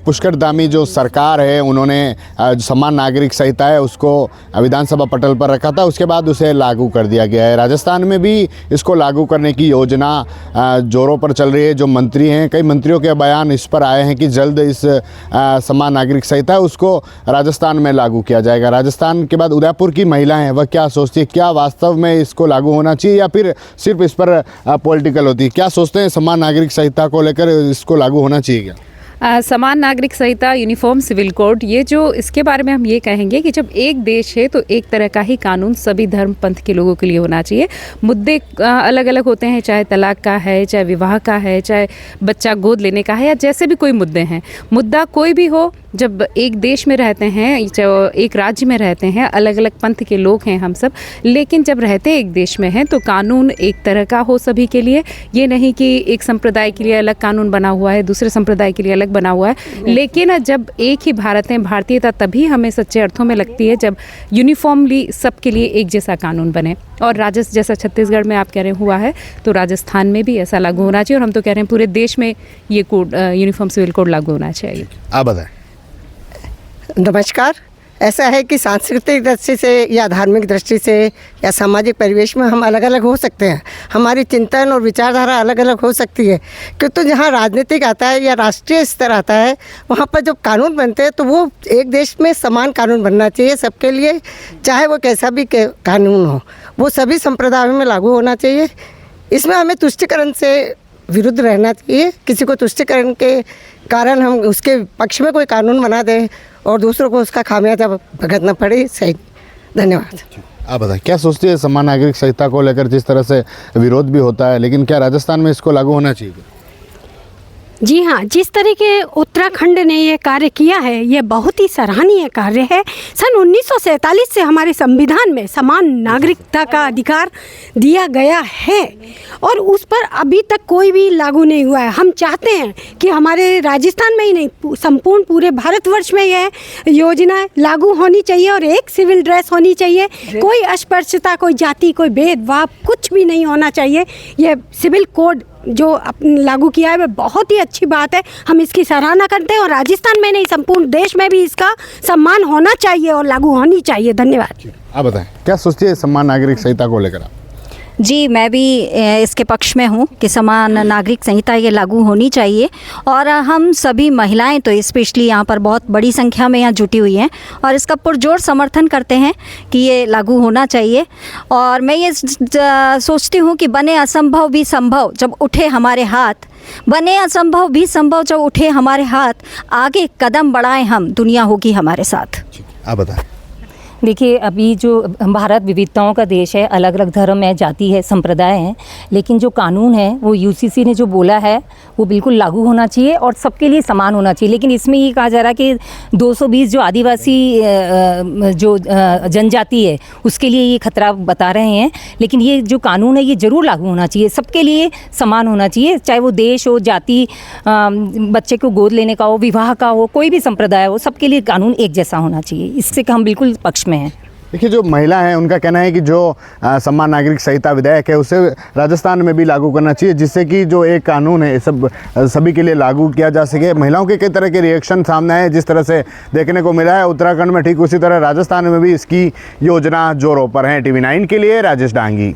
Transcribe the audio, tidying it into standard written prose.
पुष्कर धामी जो सरकार है उन्होंने समान नागरिक संहिता है उसको विधानसभा पटल पर रखा था, उसके बाद उसे लागू कर दिया गया है। राजस्थान में भी इसको लागू करने की योजना जोरों पर चल रही है। जो मंत्री हैं, कई मंत्रियों के बयान इस पर आए हैं कि जल्द इस समान नागरिक संहिता उसको राजस्थान में लागू किया जाएगा। राजस्थान के बाद उदयपुर की महिलाएं हैं, वह क्या सोचती है, क्या वास्तव में इसको लागू होना चाहिए या फिर सिर्फ इस पर पॉलिटिकल होती है? क्या सोचते हैं समान नागरिक संहिता को लेकर, इसको लागू होना चाहिए क्या? समान नागरिक संहिता, यूनिफॉर्म सिविल कोड, ये जो इसके बारे में हम ये कहेंगे कि जब एक देश है तो एक तरह का ही कानून सभी धर्म पंथ के लोगों के लिए होना चाहिए। मुद्दे अलग अलग होते हैं, चाहे तलाक का है, चाहे विवाह का है, चाहे बच्चा गोद लेने का है, या जैसे भी कोई मुद्दे हैं। मुद्दा कोई भी हो, जब एक देश में रहते हैं, एक राज्य में रहते हैं, अलग अलग पंथ के लोग हैं हम सब, लेकिन जब रहते एक देश में हैं तो कानून एक तरह का हो सभी के लिए। ये नहीं कि एक संप्रदाय के लिए अलग कानून बना हुआ है, दूसरे संप्रदाय के लिए अलग बना हुआ है। लेकिन जब एक ही भारत है, भारतीयता तभी हमें सच्चे अर्थों में लगती है जब यूनिफॉर्मली सबके लिए एक जैसा कानून बने। और जैसा छत्तीसगढ़ में आप कह रहे हुआ है, तो राजस्थान में भी ऐसा लागू होना चाहिए। और हम तो कह रहे हैं पूरे देश में ये कोड, यूनिफॉर्म सिविल कोड लागू होना चाहिए। आप बताएं। नमस्कार। ऐसा है कि सांस्कृतिक दृष्टि से या धार्मिक दृष्टि से या सामाजिक परिवेश में हम अलग अलग हो सकते हैं, हमारी चिंतन और विचारधारा अलग अलग हो सकती है। क्योंकि जहाँ राजनीतिक आता है या राष्ट्रीय स्तर आता है, वहाँ पर जो कानून बनते हैं तो वो एक देश में समान कानून बनना चाहिए सबके लिए, चाहे वो कैसा भी कानून हो, वो सभी संप्रदायों में लागू होना चाहिए। इसमें हमें तुष्टिकरण से विरुद्ध रहना चाहिए। किसी को तुष्टिकरण के कारण हम उसके पक्ष में कोई कानून बना दें और दूसरों को उसका खामियाजा भुगतना पड़े, सही। धन्यवाद। आप बताएं, क्या सोचती है समान नागरिक संहिता को लेकर? जिस तरह से विरोध भी होता है, लेकिन क्या राजस्थान में इसको लागू होना चाहिए? जी हाँ, जिस तरीके उत्तराखंड ने ये कार्य किया है, ये बहुत ही सराहनीय कार्य है। सन 1947 से हमारे संविधान में समान नागरिकता का अधिकार दिया गया है और उस पर अभी तक कोई भी लागू नहीं हुआ है। हम चाहते हैं कि हमारे राजस्थान में ही नहीं, संपूर्ण पूरे भारतवर्ष में यह योजना लागू होनी चाहिए और एक सिविल ड्रेस होनी चाहिए। कोई अस्पृश्यता, कोई जाति, कोई भेदभाव कुछ भी नहीं होना चाहिए। यह सिविल कोड जो लागू किया है वह बहुत ही अच्छी बात है, हम इसकी सराहना करते हैं। और राजस्थान में नहीं, संपूर्ण देश में भी इसका सम्मान होना चाहिए और लागू होनी चाहिए। धन्यवाद। आप बताएं, क्या सोचती है समान नागरिक संहिता को लेकर आप? जी, मैं भी इसके पक्ष में हूँ कि समान नागरिक संहिता ये लागू होनी चाहिए। और हम सभी महिलाएं तो स्पेशली यहाँ पर बहुत बड़ी संख्या में यहाँ जुटी हुई हैं और इसका पुरजोर समर्थन करते हैं कि ये लागू होना चाहिए। और मैं ये सोचती हूँ कि बने असंभव भी संभव जब उठे हमारे हाथ, बने असंभव भी संभव जब उठे हमारे हाथ, आगे कदम बढ़ाएं हम, दुनिया होगी हमारे साथ। आप बताएं। देखिए, अभी जो भारत विविधताओं का देश है, अलग अलग धर्म है, जाति है, संप्रदाय हैं, लेकिन जो कानून है वो यूसीसी ने जो बोला है वो बिल्कुल लागू होना चाहिए और सबके लिए समान होना चाहिए। लेकिन इसमें ये कहा जा रहा है कि 220 जो आदिवासी जो जनजाति है उसके लिए ये खतरा बता रहे हैं। लेकिन ये जो कानून है ये ज़रूर लागू होना चाहिए, सबके लिए समान होना चाहिए, चाहे वो देश हो, जाति, बच्चे को गोद लेने का हो, विवाह का हो, कोई भी संप्रदाय हो, सबके लिए कानून एक जैसा होना चाहिए। इससे हम बिल्कुल पक्ष में हैं। देखिए, जो महिला हैं उनका कहना है कि जो समान नागरिक संहिता विधेयक है उसे राजस्थान में भी लागू करना चाहिए, जिससे कि जो एक कानून है सभी के लिए लागू किया जा सके। महिलाओं के कई तरह के रिएक्शन सामने आए, जिस तरह से देखने को मिला है उत्तराखंड में, ठीक उसी तरह राजस्थान में भी इसकी योजना जोरों पर है। TV9 के लिए राजेश डांगी।